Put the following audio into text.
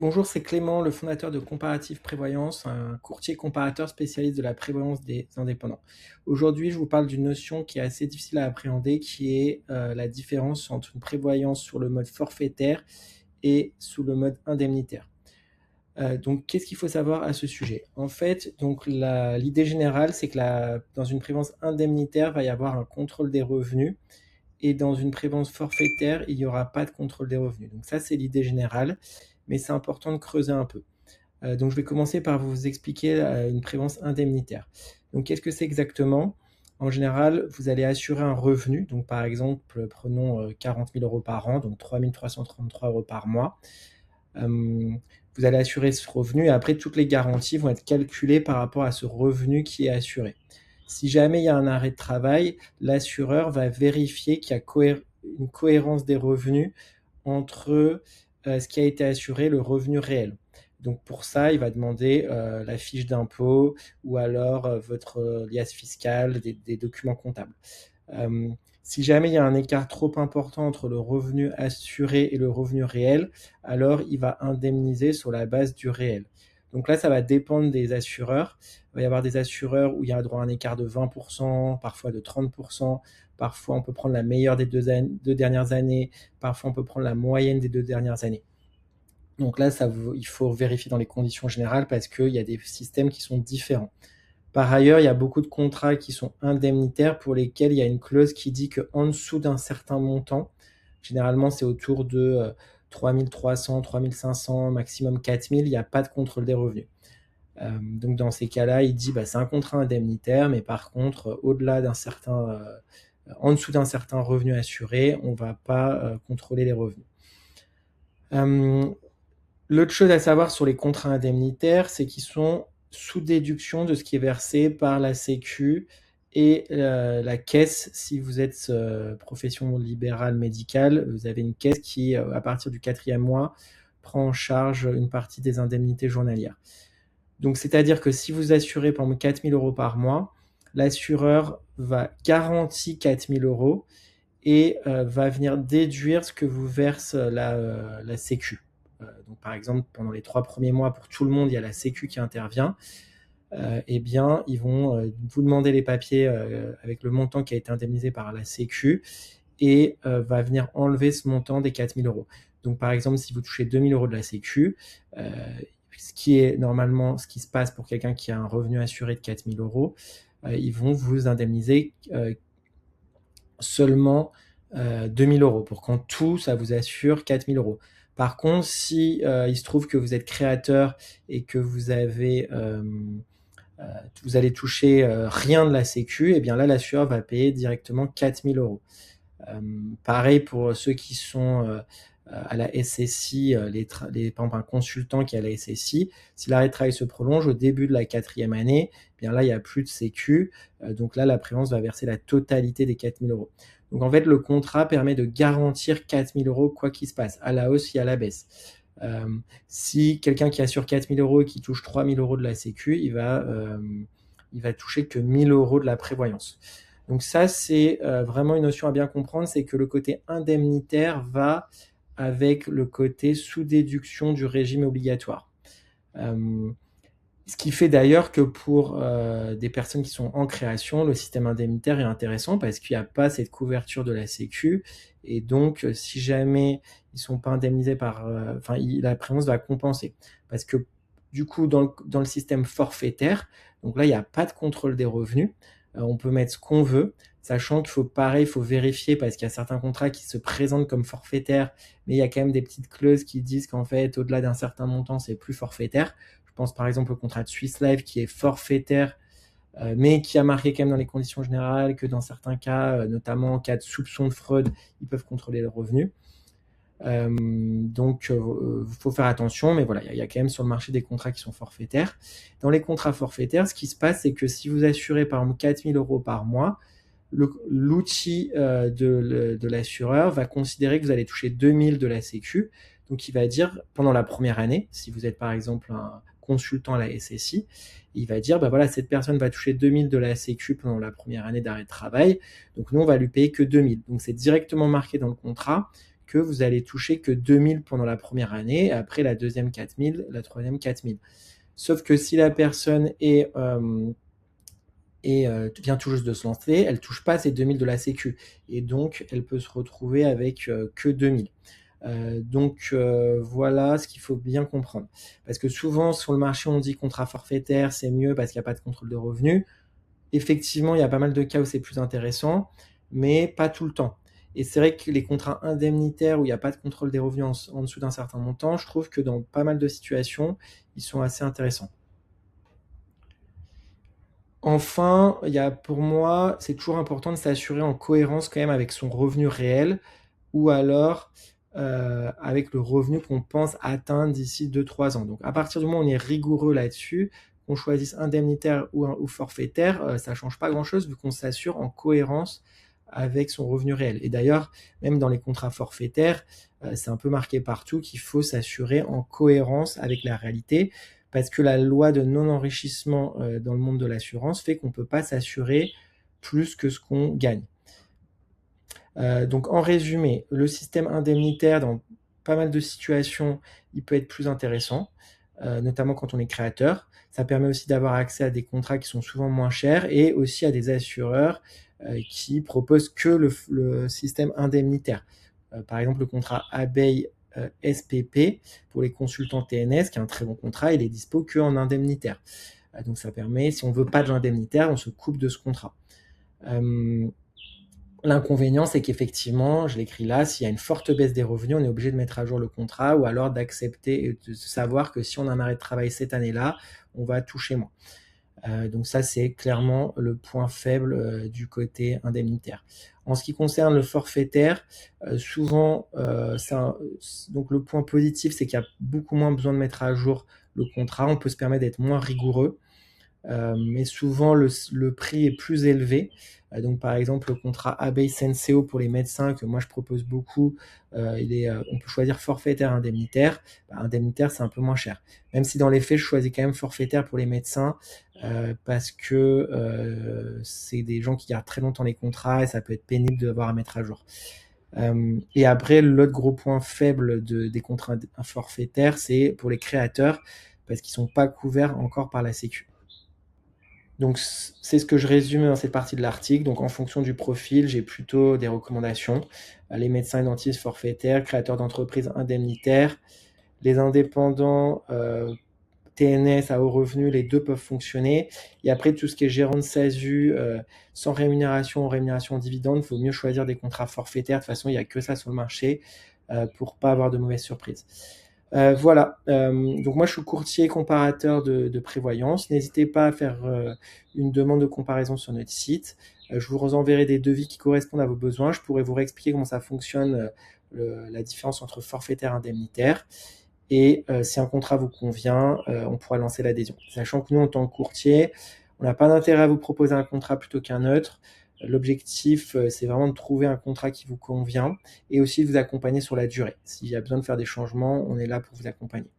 Bonjour, c'est Clément, le fondateur de Comparative Prévoyance, un courtier comparateur spécialiste de la prévoyance des indépendants. Aujourd'hui, je vous parle d'une notion qui est assez difficile à appréhender, qui est la différence entre une prévoyance sur le mode forfaitaire et sous le mode indemnitaire. Donc, qu'est-ce qu'il faut savoir à ce sujet? En fait, donc l'idée générale, c'est que dans une prévoyance indemnitaire, il va y avoir un contrôle des revenus et dans une prévoyance forfaitaire, il n'y aura pas de contrôle des revenus. Donc ça, c'est l'idée générale, mais c'est important de creuser un peu. Donc je vais commencer par vous expliquer une prévoyance indemnitaire. Donc qu'est-ce que c'est exactement? En général, vous allez assurer un revenu. Donc par exemple, prenons 40 000 euros par an, donc 3 333 euros par mois. Vous allez assurer ce revenu et après, toutes les garanties vont être calculées par rapport à ce revenu qui est assuré. Si jamais il y a un arrêt de travail, l'assureur va vérifier qu'il y a une cohérence des revenus entre ce qui a été assuré, le revenu réel. Donc pour ça, il va demander la fiche d'impôt ou alors votre liasse fiscale, des documents comptables. Si jamais il y a un écart trop important entre le revenu assuré et le revenu réel, alors il va indemniser sur la base du réel. Donc là, ça va dépendre des assureurs. Il va y avoir des assureurs où il y a droit à un écart de 20%, parfois de 30%. Parfois, on peut prendre la meilleure des deux dernières années. Parfois, on peut prendre la moyenne des 2 dernières années. Donc là, il faut vérifier dans les conditions générales parce qu'il y a des systèmes qui sont différents. Par ailleurs, il y a beaucoup de contrats qui sont indemnitaires pour lesquels il y a une clause qui dit qu'en dessous d'un certain montant, généralement c'est autour de 3 300, 3 500, maximum 4 000, il n'y a pas de contrôle des revenus. Donc dans ces cas-là, il dit c'est un contrat indemnitaire, mais par contre, au-delà d'un certain, en dessous d'un certain revenu assuré, on ne va pas contrôler les revenus. L'autre chose à savoir sur les contrats indemnitaires, c'est qu'ils sont sous déduction de ce qui est versé par la Sécu et la caisse. Si vous êtes profession libérale médicale, vous avez une caisse qui, à partir du 4e mois, prend en charge une partie des indemnités journalières. Donc, c'est-à-dire que si vous assurez, par exemple, 4 000 euros par mois, l'assureur va garantir 4 000 euros et va venir déduire ce que vous verse la Sécu. Donc, par exemple, pendant les 3 premiers mois, pour tout le monde, il y a la Sécu qui intervient. Eh bien, ils vont vous demander les papiers avec le montant qui a été indemnisé par la Sécu et va venir enlever ce montant des 4 000 euros. Donc, par exemple, si vous touchez 2 000 euros de la Sécu, ce qui est normalement ce qui se passe pour quelqu'un qui a un revenu assuré de 4 000 euros, ils vont vous indemniser seulement 2 000 euros pour qu'en tout, ça vous assure 4 000 euros. Par contre, si il se trouve que vous êtes créateur et que vous allez toucher rien de la Sécu, et bien là, l'assureur va payer directement 4 000 euros. Pareil pour ceux qui sont à la SSI, par exemple un consultant qui est à la SSI, si l'arrêt de travail se prolonge au début de la 4e année, bien là, il n'y a plus de Sécu. Donc là, la prévoyance va verser la totalité des 4 000 euros. Donc en fait, le contrat permet de garantir 4 000 euros quoi qu'il se passe, à la hausse et à la baisse. Si quelqu'un qui assure 4 000 euros et qui touche 3 000 euros de la Sécu, il va toucher que 1 000 euros de la prévoyance. Donc ça, c'est vraiment une notion à bien comprendre, c'est que le côté indemnitaire va avec le côté sous déduction du régime obligatoire. Ce qui fait d'ailleurs que pour des personnes qui sont en création, le système indemnitaire est intéressant parce qu'il n'y a pas cette couverture de la Sécu. Et donc, si jamais ils ne sont pas indemnisés la prévoyance va compenser. Parce que du coup, dans le système forfaitaire, donc là, il n'y a pas de contrôle des revenus. On peut mettre ce qu'on veut, sachant qu'il faut vérifier parce qu'il y a certains contrats qui se présentent comme forfaitaires, mais il y a quand même des petites clauses qui disent qu'en fait, au-delà d'un certain montant, c'est plus forfaitaire. Je pense par exemple au contrat de Swiss Life qui est forfaitaire, mais qui a marqué quand même dans les conditions générales que dans certains cas, notamment en cas de soupçon de fraude, ils peuvent contrôler le revenu. Donc, faut faire attention, mais voilà, il y a quand même sur le marché des contrats qui sont forfaitaires. Dans les contrats forfaitaires, ce qui se passe, c'est que si vous assurez par exemple 4 000 euros par mois, l'outil de l'assureur va considérer que vous allez toucher 2 000 de la Sécu. Donc, il va dire, pendant la première année, si vous êtes par exemple un consultant à la SSI, il va dire, voilà, cette personne va toucher 2 000 de la Sécu pendant la première année d'arrêt de travail. Donc, nous, on va lui payer que 2 000. Donc, c'est directement marqué dans le contrat que vous allez toucher que 2 000 pendant la première année, après la deuxième 4 000, la troisième 4 000. Sauf que si la personne vient tout juste de se lancer, elle touche pas ces 2 000 de la sécu et donc elle peut se retrouver avec que 2 000. Donc voilà ce qu'il faut bien comprendre. Parce que souvent sur le marché on dit contrat forfaitaire c'est mieux parce qu'il n'y a pas de contrôle de revenus. Effectivement, il y a pas mal de cas où c'est plus intéressant, mais pas tout le temps. Et c'est vrai que les contrats indemnitaires où il n'y a pas de contrôle des revenus en dessous d'un certain montant, je trouve que dans pas mal de situations, ils sont assez intéressants. Enfin, pour moi, c'est toujours important de s'assurer en cohérence quand même avec son revenu réel ou alors avec le revenu qu'on pense atteindre d'ici 2-3 ans. Donc à partir du moment où on est rigoureux là-dessus, qu'on choisisse indemnitaire ou forfaitaire, ça ne change pas grand-chose vu qu'on s'assure en cohérence avec son revenu réel. Et d'ailleurs, même dans les contrats forfaitaires, c'est un peu marqué partout qu'il faut s'assurer en cohérence avec la réalité parce que la loi de non-enrichissement dans le monde de l'assurance fait qu'on ne peut pas s'assurer plus que ce qu'on gagne. Donc en résumé, le système indemnitaire dans pas mal de situations, il peut être plus intéressant, notamment quand on est créateur. Ça permet aussi d'avoir accès à des contrats qui sont souvent moins chers et aussi à des assureurs qui proposent que le système indemnitaire. Par exemple, le contrat Abeille SPP pour les consultants TNS, qui est un très bon contrat, il est dispo qu'en indemnitaire. Donc ça permet, si on veut pas de l'indemnitaire, on se coupe de ce contrat. L'inconvénient, c'est qu'effectivement, je l'écris là, s'il y a une forte baisse des revenus, on est obligé de mettre à jour le contrat ou alors d'accepter et de savoir que si on a un arrêt de travail cette année-là, on va toucher moins. Donc ça, c'est clairement le point faible du côté indemnitaire. En ce qui concerne le forfaitaire, souvent, donc le point positif, c'est qu'il y a beaucoup moins besoin de mettre à jour le contrat. On peut se permettre d'être moins rigoureux. Mais souvent le prix est plus élevé. Donc par exemple le contrat Abeille Senseo pour les médecins que moi je propose beaucoup, on peut choisir forfaitaire indemnitaire. Indemnitaire c'est un peu moins cher. Même si dans les faits je choisis quand même forfaitaire pour les médecins parce que c'est des gens qui gardent très longtemps les contrats et ça peut être pénible de devoir à mettre à jour. Et après l'autre gros point faible des contrats forfaitaires c'est pour les créateurs parce qu'ils sont pas couverts encore par la Sécu. Donc c'est ce que je résume dans cette partie de l'article. Donc en fonction du profil, j'ai plutôt des recommandations. Les médecins et dentistes forfaitaires, créateurs d'entreprises indemnitaires, les indépendants TNS à haut revenu, les deux peuvent fonctionner. Et après tout ce qui est gérant de SASU, sans rémunération ou rémunération en dividende, il faut mieux choisir des contrats forfaitaires. De toute façon, il n'y a que ça sur le marché pour pas avoir de mauvaises surprises. Voilà, donc moi je suis courtier comparateur de prévoyance. N'hésitez pas à faire une demande de comparaison sur notre site. Je vous enverrai des devis qui correspondent à vos besoins. Je pourrai vous réexpliquer comment ça fonctionne, la différence entre forfaitaire et indemnitaire. Et si un contrat vous convient, on pourra lancer l'adhésion. Sachant que nous, en tant que courtier, on n'a pas d'intérêt à vous proposer un contrat plutôt qu'un autre. L'objectif, c'est vraiment de trouver un contrat qui vous convient et aussi de vous accompagner sur la durée. S'il y a besoin de faire des changements, on est là pour vous accompagner.